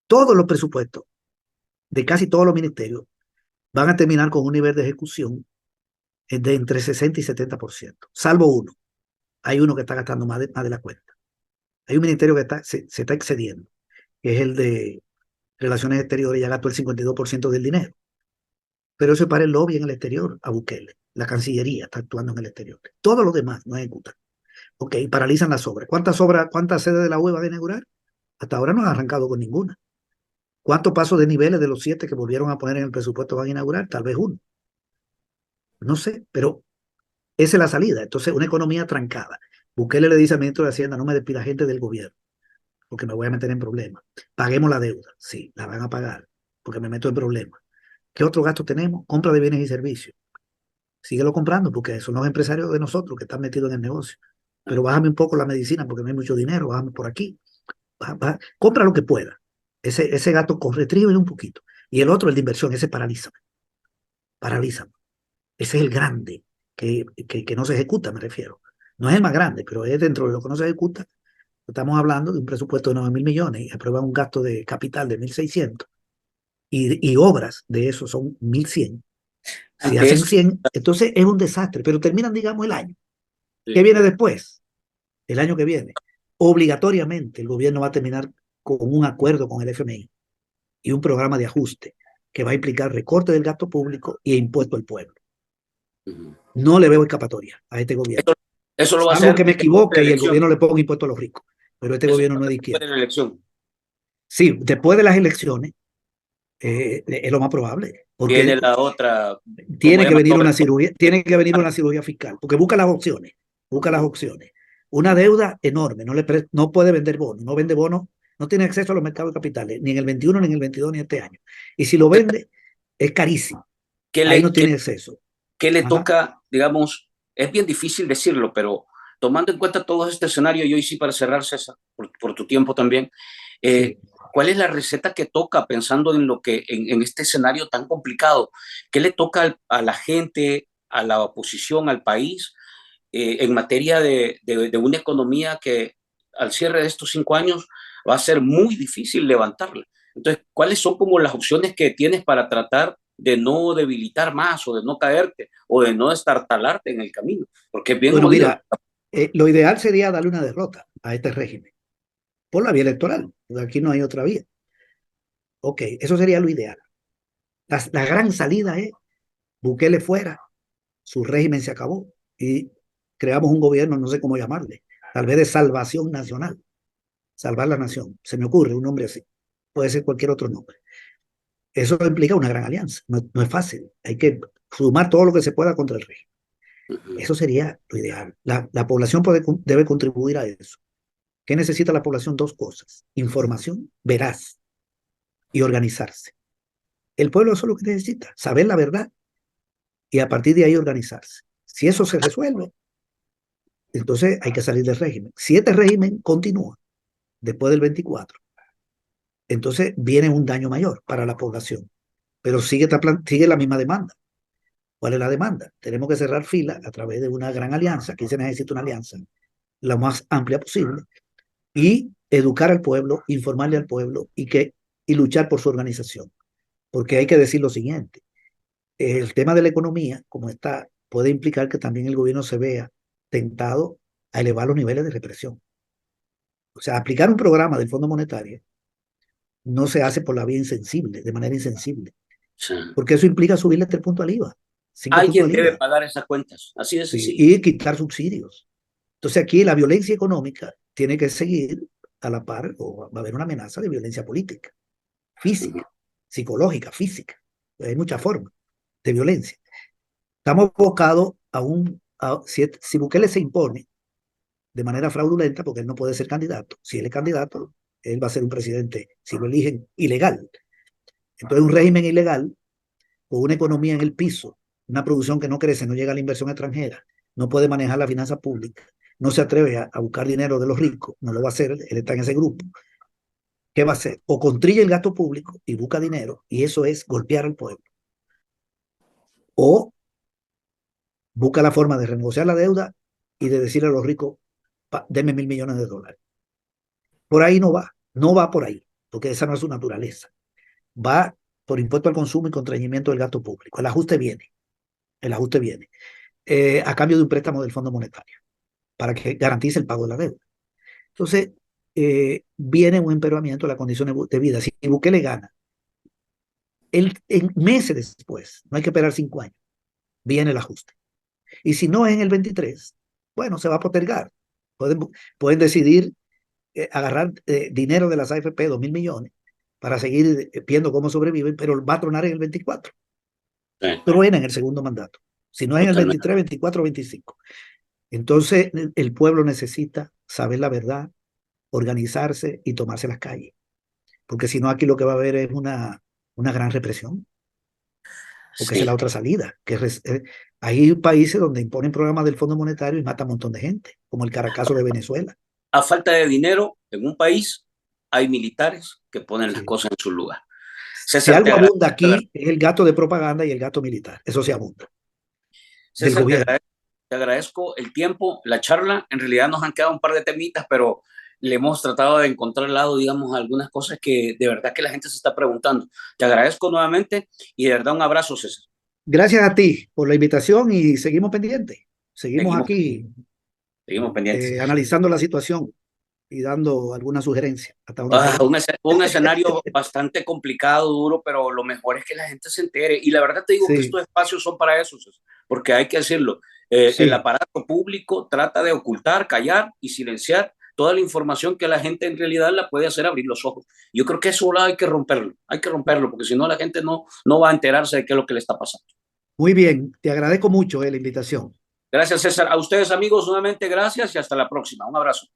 Todos los presupuestos de casi todos los ministerios van a terminar con un nivel de ejecución de entre 60 y 70%, salvo uno. Hay uno que está gastando más de la cuenta. Hay un ministerio que se está excediendo, que es el de Relaciones Exteriores, ya gastó el 52% del dinero. Pero eso es para el lobby en el exterior, a Bukele. La Cancillería está actuando en el exterior. Todos los demás no ejecutan. Ok, paralizan las obras. ¿Cuántas sedes de la UE van a inaugurar? Hasta ahora no han arrancado con ninguna. ¿Cuántos pasos de niveles de los 7 que volvieron a poner en el presupuesto van a inaugurar? Tal vez uno. No sé, pero esa es la salida. Entonces, una economía trancada. Bukele le dice al ministro de Hacienda, no me despida gente del gobierno, porque me voy a meter en problemas. Paguemos la deuda. Sí, la van a pagar, porque me meto en problemas. ¿Qué otro gasto tenemos? Compra de bienes y servicios. Síguelo comprando, porque son los empresarios de nosotros que están metidos en el negocio. Pero bájame un poco la medicina, porque no hay mucho dinero, bájame por aquí. Compra lo que pueda. Ese gasto restrígelo un poquito. Y el otro, el de inversión, ese paralízame. Paralízame. Ese es el grande, que no se ejecuta, me refiero. No es el más grande, pero es dentro de lo que no se ejecuta. Estamos hablando de un presupuesto de 9.000 millones y aprueban un gasto de capital de 1.600 y obras de eso son 1.100. Si Aunque hacen es, 100, entonces es un desastre, pero terminan, digamos, el año. ¿Qué sí. viene después? El año que viene. Obligatoriamente el gobierno va a terminar con un acuerdo con el FMI y un programa de ajuste que va a implicar recorte del gasto público y impuesto al pueblo. Ujú. No le veo escapatoria a este gobierno. Eso, eso lo va a Salvo hacer que me después de la equivoque y el elección. gobierno le ponga impuestos a los ricos. Pero este Eso gobierno lo va no a es de hacer después de izquierda. la elección. Sí, después de las elecciones es lo más probable, Viene porque la otra, ¿cómo se llama? tiene que venir una cirugía fiscal, porque busca las opciones. Una deuda enorme, no puede vender bonos, no vende bonos, no tiene acceso a los mercados de capitales, ni en el 21, ni en el 22, ni este año. Y si lo vende, es carísimo. ¿Qué Ahí le, no qué tiene acceso. qué le Ajá. toca, digamos, es bien difícil decirlo, pero tomando en cuenta todo este escenario, y hoy sí para cerrar, César, por tu tiempo también, eh, Sí. ¿cuál es la receta que toca pensando en lo que en este escenario tan complicado? ¿Qué le toca a la gente, a la oposición, al país, en materia de una economía que al cierre de estos 5 años va a ser muy difícil levantarla? Entonces, ¿cuáles son como las opciones que tienes para tratar de no debilitar más o de no caerte o de no destartalarte en el camino? Porque es bien Bueno, jodido. mira, lo ideal sería darle una derrota a este régimen por la vía electoral, porque aquí no hay otra vía. Ok, eso sería lo ideal. La gran salida es Bukele fuera, su régimen se acabó y creamos un gobierno, no sé cómo llamarle, tal vez de salvación nacional, salvar la nación. Se me ocurre un nombre así, puede ser cualquier otro nombre. Eso implica una gran alianza, no es fácil, hay que sumar todo lo que se pueda contra el régimen. Ujú. Eso sería lo ideal. La población debe contribuir a eso. ¿Qué necesita la población? Dos cosas: información veraz y organizarse. El pueblo eso es lo que necesita, saber la verdad y a partir de ahí organizarse. Si eso se resuelve, entonces hay que salir del régimen. Si este régimen continúa después del 24, entonces viene un daño mayor para la población, pero sigue la misma demanda. ¿Cuál es la demanda? Tenemos que cerrar fila a través de una gran alianza. Aquí se necesita una alianza la más amplia posible y educar al pueblo, informarle al pueblo y luchar por su organización. Porque hay que decir lo siguiente: El tema de la economía, como está, puede implicar que también el gobierno se vea tentado a elevar los niveles de represión. O sea, aplicar un programa del Fondo Monetario no se hace por la vía insensible, de manera insensible, Sí. porque eso implica subirle hasta el punto al IVA, 5 puntos Alguien al debe IVA, pagar esas cuentas, así de sí, sencillo. y quitar subsidios. Entonces aquí la violencia económica tiene que seguir a la par, o va a haber una amenaza de violencia política, Ujú. física, psicológica, física. Hay muchas formas de violencia. Estamos abocados si Bukele se impone de manera fraudulenta, porque él no puede ser candidato, si él es candidato, él va a ser un presidente, si lo eligen, ilegal. Entonces un régimen ilegal, con una economía en el piso, una producción que no crece, no llega a la inversión extranjera, no puede manejar la finanza pública, no se atreve a buscar dinero de los ricos, no lo va a hacer, él está en ese grupo. ¿Qué va a hacer? O contrigue el gasto público y busca dinero, y eso es golpear al pueblo. O busca la forma de renegociar la deuda y de decirle a los ricos, denme $1.000 millones. Por ahí no va, no va por ahí, porque esa no es su naturaleza. Va por impuesto al consumo y contrañimiento del gasto público. El ajuste viene, a cambio de un préstamo del Fondo Monetario, para que garantice el pago de la deuda. Entonces, viene un empeoramiento de las condiciones de vida. Si Bukele gana, en meses después, no hay que esperar 5 años, viene el ajuste. Y si no es en el 23, bueno, se va a postergar. Pueden decidir agarrar dinero de las AFP, 2.000 millones, para seguir viendo cómo sobreviven, pero va a tronar en el 24. Sí, Truena en el segundo mandato. Si no es en el totalmente. 23, 24 o 25. Entonces, el pueblo necesita saber la verdad, organizarse y tomarse las calles. Porque si no, aquí lo que va a haber es una gran represión, porque esa es la Sí. otra salida. Hay países donde imponen programas del Fondo Monetario y matan a un montón de gente, como el Caracazo de Venezuela. A falta de dinero en un país, hay militares que ponen las Sí. cosas en su lugar. Si César, te algo agradezco, abunda aquí es el gasto de propaganda y el gasto militar. Eso sí abunda, del César, gobierno. te agradezco el tiempo, la charla. En realidad nos han quedado un par de temitas, pero le hemos tratado de encontrar al lado, digamos, algunas cosas que de verdad que la gente se está preguntando. Te agradezco nuevamente y de verdad un abrazo, César. Gracias a ti por la invitación y seguimos pendientes. Seguimos Seguimos, aquí seguimos pendientes. analizando la situación y dando alguna sugerencia hasta donde Ah, podamos. un escenario bastante complicado, duro, pero lo mejor es que la gente se entere. Y la verdad te digo que Sí, estos espacios son para eso, César, porque hay que decirlo. El sí, aparato público trata de ocultar, callar y silenciar toda la información que la gente en realidad la puede hacer abrir los ojos. Yo creo que eso hay que romperlo, porque si no la gente no va a enterarse de qué es lo que le está pasando. muy bien. Te agradezco mucho la invitación. Gracias, César. A ustedes, amigos, nuevamente gracias y hasta la próxima. Un abrazo.